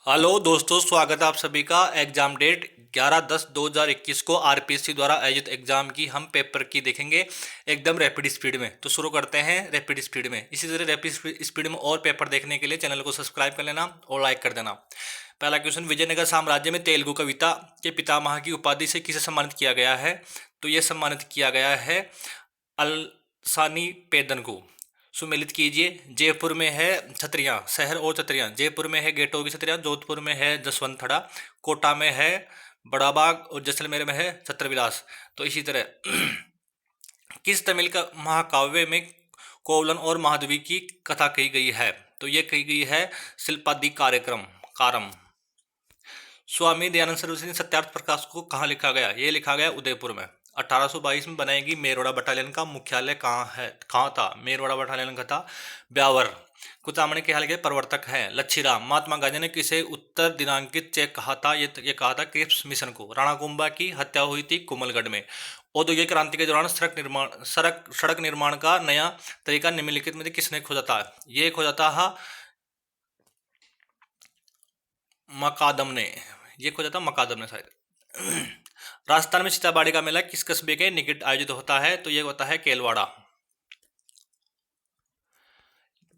Hello दोस्तों, स्वागत है आप सभी का। एग्जाम डेट 11/10/2021 को आरपीएससी द्वारा आयोजित एग्जाम की हम पेपर की देखेंगे एकदम रैपिड स्पीड में। तो शुरू करते हैं रैपिड स्पीड में। इसी तरह रैपिड स्पीड में और पेपर देखने के लिए चैनल को सब्सक्राइब कर लेना और लाइक कर देना। पहला क्वेश्चन, विजयनगर साम्राज्य में तेलुगु कविता के पितामह की उपाधि से किसे सम्मानित किया गया है? तो यह सम्मानित किया गया है अलसानी पेदन को। सुमेलित कीजिए। जयपुर में है छतरियाँ, शहर और छतरियाँ। जयपुर में है गेटों की छतरियाँ, जोधपुर में है जसवंतड़ा, कोटा में है बड़ा बाग और जैसलमेर में है छत्रविलास। तो इसी तरह किस तमिल का महाकाव्य में कोवलन और महादेवी की कथा कही गई है? तो ये कही गई है शिल्पादि कार्यक्रम कारम। स्वामी दयानंद सरस्वती सत्यार्थ प्रकाश को कहाँ लिखा गया? ये लिखा गया उदयपुर में। 1822 में बनाएगी। मेरवाड़ा बटालियन का मुख्यालय कहाँ था? मेरवाड़ा बटालियन का था ब्यावर। कुचामणी के हाल के प्रवर्तक हैं लच्छीराम। महात्मा गांधी ने किसे उत्तर दिनांकित चेक कहा था? ये कहा था क्रिप्स मिशन को। राणा कुंभा की हत्या हुई थी कुमलगढ़ में। औद्योगिक क्रांति के दौरान सड़क निर्माण का नया तरीका निम्नलिखित में से किसने खोजा था? ये खोजा था मकादम ने। ये खोजा था मकादम ने शायद। राजस्थान में सीताबाड़ी का मेला किस कस्बे के निकट आयोजित होता है? तो ये होता है केलवाड़ा।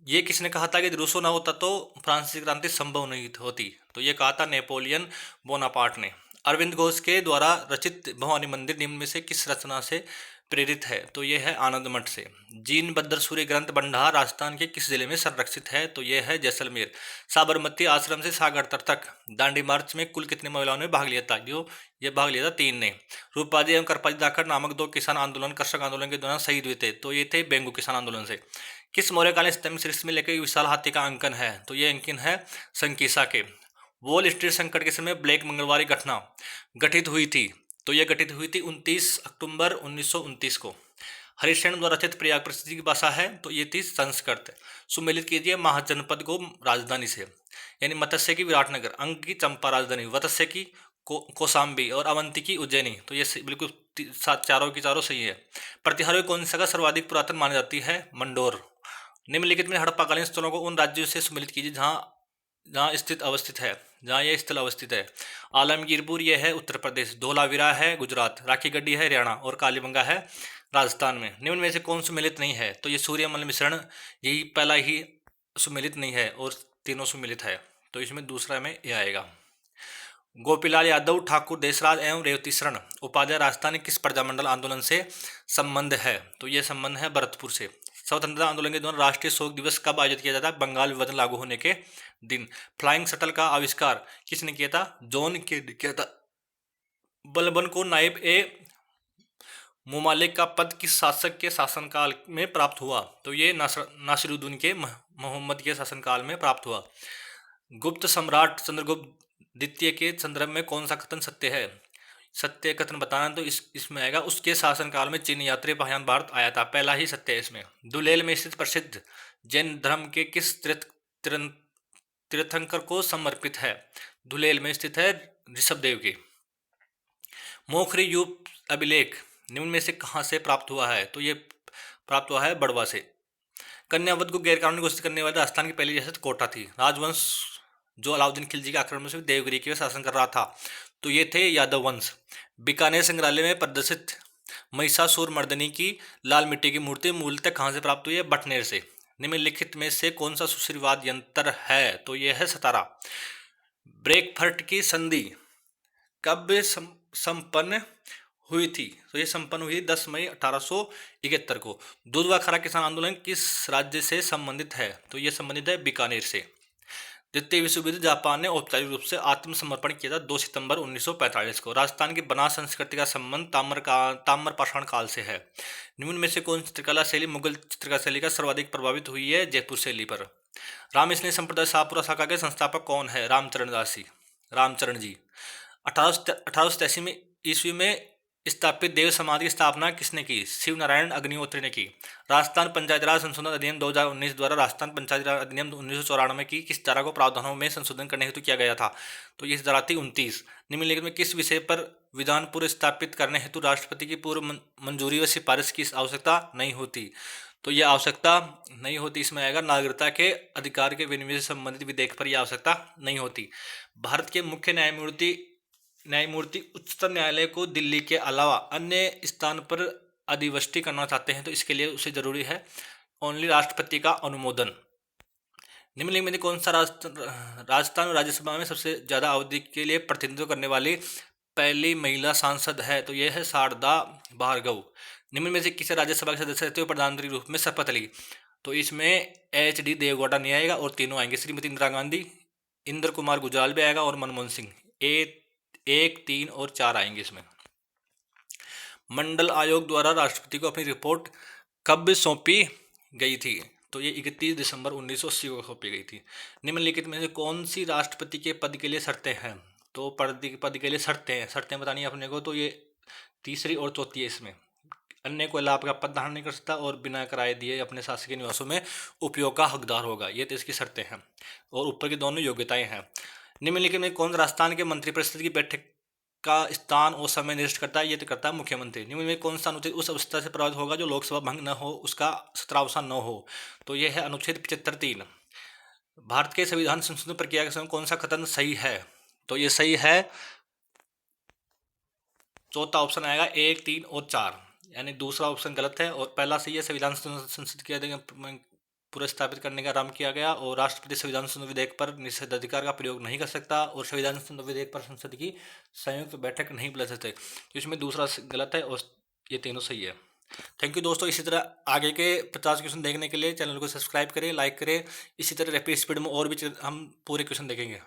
ये किसने कहा था कि रूसो ना होता तो फ्रांसीसी क्रांति संभव नहीं होती? तो ये कहा था नेपोलियन बोनापार्ट ने। अरविंद घोष के द्वारा रचित भवानी मंदिर निम्न में से किस रचना से प्रेरित है? तो ये है आनंद मठ से। जीन बद्र सूर्य ग्रंथ भंडार राजस्थान के किस जिले में संरक्षित है? तो ये है जैसलमेर। साबरमती आश्रम से सागर तक दांडी मार्च में कुल कितनी महिलाओं ने भाग लिया था? ये भाग लिया था 3 ने। रूपाजी एवं करपाजी दाखर नामक 2 किसान आंदोलन कृषक आंदोलन के दौरान शहीद हुए थे। तो ये थे बेंगू किसान आंदोलन से। किस मौर्यकालीन स्तंभ सृष्टि में लेकर विशाल हाथी का अंकन है? तो ये अंकन है संकीसा के। वॉल स्ट्रीट संकट के समय ब्लैक मंगलवार की घटना गठित हुई थी। तो यह गठित हुई थी 29 अक्टूबर 1929 को। हरिश्चंद्र द्वारा रचित प्रयाग प्रसिद्धि की भाषा है? तो ये थी संस्कृत। सुमेलित कीजिए महाजनपद को राजधानी से। यानी मत्स्य की विराटनगर, अंग की चंपा राजधानी, वत्स्य की कौशाम्बी और अवंती की उज्जैनी। तो ये बिल्कुल चारों की चारों सही है। प्रतिहारों की कौन सा का सर्वाधिक पुरातन मानी जाती है? मंडोर। निम्नलिखित में हड़प्पाकालीन स्थलों को उन राज्यों से सम्मिलित कीजिए जहाँ जहाँ स्थित अवस्थित है, जहाँ यह स्थल अवस्थित है। आलमगीरपुर यह है उत्तर प्रदेश, धोलावीरा है गुजरात, राखी गड्डी है हरियाणा और कालीबंगा है राजस्थान में। निम्न में से कौन सुमेलित नहीं है? तो ये सूर्यमल मिश्रण, यही पहला ही सुमेलित नहीं है और तीनों सुमेलित है। तो इसमें दूसरा में यह आएगा। गोपीलाल यादव ठाकुर देशराज एवं रेवती शरण उपाध्याय राजस्थान के किस प्रजामंडल आंदोलन से संबंध है? तो यह संबंध है भरतपुर से। स्वतंत्रता आंदोलन के दौरान राष्ट्रीय शोक दिवस कब आयोजित किया जाता है? बंगाल विभाजन लागू होने के दिन। फ्लाइंग शटल का आविष्कार किसने किया था? जॉन के किया था। बलबन को नायब ए मुमालिक का पद किस शासक के शासनकाल में प्राप्त हुआ? तो ये नासिरुद्दीन के मोहम्मद के शासनकाल में प्राप्त हुआ। गुप्त सम्राट चंद्रगुप्त द्वितीय के संदर्भ में कौन सा कथन सत्य है? सत्य कथन बताना तो इसमें आएगा उसके शासनकाल में चीनी यात्री पहचान भारत आया था। पहला ही सत्य है इसमें। दुलेल में स्थित प्रसिद्ध जैन धर्म के किस तीर्थंकर को समर्पित है? धुलेल में स्थित है ऋषभ देव की। मोखरी युग अभिलेख निम्न में से कहाँ से प्राप्त हुआ है? तो ये प्राप्त हुआ है बड़वा से। कन्यावध को गैरकानूनी घोषित करने वाली राजस्थान की पहली रियासत कोटा थी। राजवंश जो अलाउद्दीन खिलजी के आक्रमण से देवगिरी के शासन कर रहा था, तो ये थे यादव वंश। बीकानेर संग्रहालय में प्रदर्शित महिषासुर मर्दनी की लाल मिट्टी की मूर्ति मूलतः कहाँ से प्राप्त हुई है? बटनेर से। निम्नलिखित में से कौन सा सुश्रीवाद यंत्र है? तो यह है सतारा। ब्रेकफर्ट की संधि कब संपन्न हुई थी? तो ये संपन्न हुई 10 मई 1871 को। दूधवा खरा किसान आंदोलन किस राज्य से संबंधित है? तो ये संबंधित है बीकानेर से। द्वितीय विश्व युद्ध जापान ने औपचारिक रूप से आत्मसमर्पण किया था 2 सितंबर 1945 को। राजस्थान की बनास संस्कृति का संबंध ताम्र पाषाण काल से है। निम्न में से कौन चित्रकला शैली मुगल चित्रकला शैली का सर्वाधिक प्रभावित हुई है? जयपुर शैली पर। रामस्नेही संप्रदाय शाहपुरा शाखा के संस्थापक कौन है? रामचरण जी। 1887 में ईस्वी में स्थापित देव समाज की स्थापना किसने की? शिव नारायण अग्निहोत्री ने की। राजस्थान पंचायत राज संशोधन अधिनियम 2019 द्वारा राजस्थान पंचायत राज अधिनियम 1994 की किस धारा को प्रावधानों में संशोधन करने हेतु किया गया था? तो ये धारा थी 29। निम्नलिखित में किस विषय पर विधान पूर्व स्थापित करने हेतु राष्ट्रपति की पूर्व मंजूरी व सिफारिश की आवश्यकता नहीं होती? तो यह आवश्यकता नहीं होती, इसमें आएगा नागरिकता के अधिकार के विनिमय से संबंधित विधेयक पर यह आवश्यकता नहीं होती। भारत के मुख्य न्यायमूर्ति उच्चतम न्यायालय को दिल्ली के अलावा अन्य स्थान पर अधिवष्टि करना चाहते हैं तो इसके लिए उसे जरूरी है ओनली राष्ट्रपति का अनुमोदन। निम्नलिखित में से कौन सा राजस्थान और राज्यसभा में सबसे ज्यादा अवधि के लिए प्रतिनिधित्व करने वाली पहली महिला सांसद है? तो यह है शारदा भार्गव। निम्न में से किसे राज्यसभा के सदस्य रहते हुए प्रधानमंत्री के रूप में शपथ ली? तो इसमें HD देवगौड़ा नहीं आएगा और तीनों आएंगे, श्रीमती इंदिरा गांधी, इंद्र कुमार गुजराल भी आएगा और मनमोहन सिंह। 1, 3 और 4 आएंगे इसमें। मंडल आयोग द्वारा राष्ट्रपति को अपनी रिपोर्ट कब सौंपी गई थी? तो ये 31 दिसंबर 1980 को सौंपी गई थी। निम्नलिखित में से कौन सी राष्ट्रपति के पद के लिए शर्तें हैं? तो पद के लिए शर्तें बतानी है अपने को, तो ये तीसरी और चौथी है इसमें। अन्य कोई लाभ का पद धारण नहीं कर सकता और बिना किराए दिए अपने शासकीय निवासों में उपयोग का हकदार होगा, ये तो इसकी शर्तें हैं। और ऊपर की दोनों योग्यताएं हैं। निम्नलिखित में कौन राजस्थान के मंत्रिपरिषद की बैठक का स्थान और समय निर्दिष्ट करता है? ये तो करता है मुख्यमंत्री। निम्न में कौन सा अनुच्छेद उस अवस्था से प्रभावित होगा जो लोकसभा भंग न हो, उसका सत्रावसान न हो? तो यह है अनुच्छेद 75(3). भारत के संविधान संशोधन प्रक्रिया के समय कौन सा कथन सही है? तो ये सही है, चौथा ऑप्शन आएगा 1, 3 और 4, यानी दूसरा ऑप्शन गलत है और पहला सही है। संविधान संसद के पुनर्स्थापित करने का आरंभ किया गया और राष्ट्रपति संविधान संशोधन विधेयक पर निषेधाधिकार का प्रयोग नहीं कर सकता और संविधान संशोधन विधेयक पर संसद की संयुक्त बैठक नहीं बुला सकते। तो इसमें दूसरा गलत है और ये तीनों सही है। थैंक यू दोस्तों। इसी तरह आगे के 50 क्वेश्चन देखने के लिए चैनल को सब्सक्राइब करें, लाइक करें। इसी तरह रैपिड स्पीड में और भी हम पूरे क्वेश्चन देखेंगे।